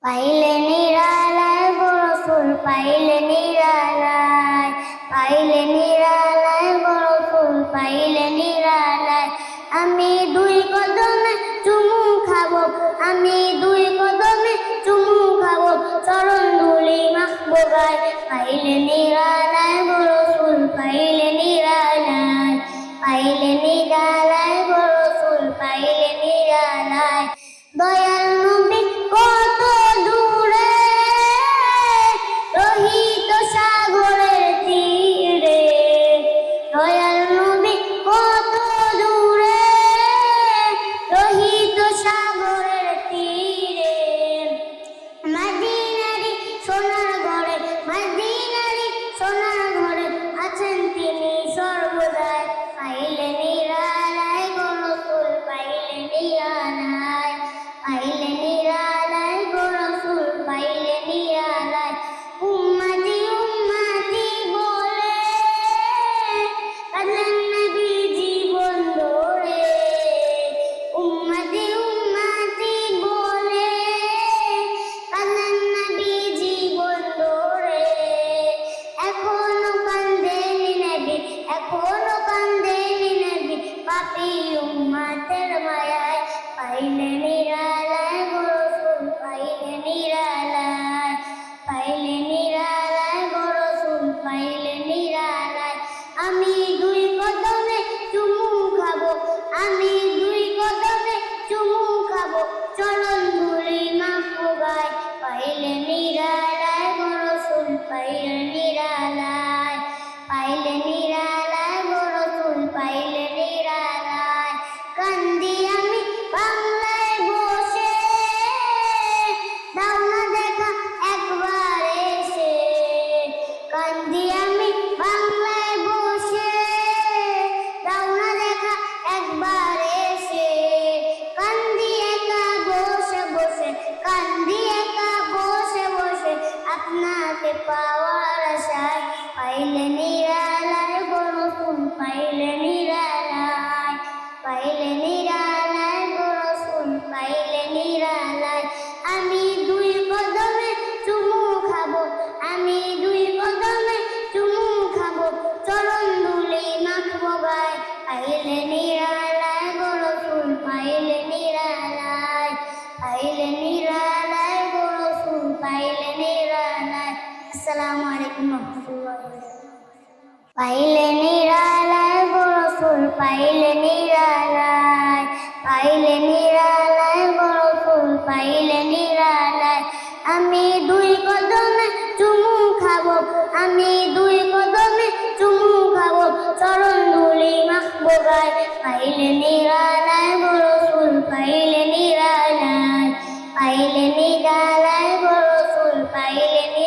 পাইলে নিরালায় গো রসুল পাইলে নিরালায়, পাইলে নিরালায় গো রসুল পাইলে নিরালায়। আমি দুই কদমে চুমু খাবো, আমি দুই কদমে চুমু খাবো, চরণ ধুলি মাখবো গায়। পাইলে নিরালায় গো রসুল পাইলে নিরালায়, পাইলে নিরালায় গো রসুল পাইলে নিরালায়। দয়াল নবী কত দূরে রহিত সাগরের তীরে, দয়াল নবী কত দূরে রহিত সাগরের তীরে। মদিনারি সোনার ঘরে, মদিনারি সোনার ঘরে আছেন তিনি সর্বদাই। পাইলে নিরালায় গো রসুল পাইলে নিরালায়, পাইলে নিরালায় গো রসুল পাইলে নিরালায়। উম্মতি উম্মতি বলে কাঁদলেন নবী জীবন ধরে, উম্মতি উম্মতি বলে কাঁদলেন নবী জীবন ধরে। এখনো কান্দেনি নবী, এখনো কান্দেনি নবী পাপী উম্মতের মায়ায়। পাইলে নিরালায় গো রসুল পাইলে নিরালায়, পাইলে নিরালায় গো রসুল পাইলে নিরালায়। আমি দুই কদমে চুমু খাবো, আমি দুই কদমে চুমু খাবো, চরণ ধুলি মাখবো গায়। পাইলে নিরালায় গো রসুল পাইলে নিরালায়, পাইলে নিরালায় গো রসুল পাইলে নিরালায়। কান্দি আমি বাংলায় বসে, দাও না দেখা একবার এসে। কান্দি আমি বাংলায় বসে, দাও না দেখা একবার এসে। কান্দি একা বসে বসে, কান্দি একা বসে বসে আপনাকে পাওয়ার আশায়। পাইলে নিরালায় গো রসুল পাইলে নিরালায়, পাইলে নিরালায় গো রসুল পাইলে নিরালায়। আমি দুই কদমে চুমু খাবো, আমি দুই কদমে চুমু খাবো, চরণ ধুলি মাখবো গায়। পাইলে নিরালায় গো রসুল পাইলে নিরালায়, পাইলে নিরালায় গো রসুল পাইলে নিরালায়। আসসালামু আলাইকুম ওয়া রাহমাতুল্লাহি ওয়া বারাকাতুহু। পাইলে নিরালায় গো রসুল পাইলে নিরালায়, পাইলে নিরালায় গো রসুল পাইলে নিরালায়। আমি দুই কদমে চুমু খাবো, আমি দুই কদমে চুমু খাবো, চরণ ধুলি মাখবো গায়। পাইলে নিরালায় গো রসুল পাইলে নিরালায়, পাইলে নিরালায়।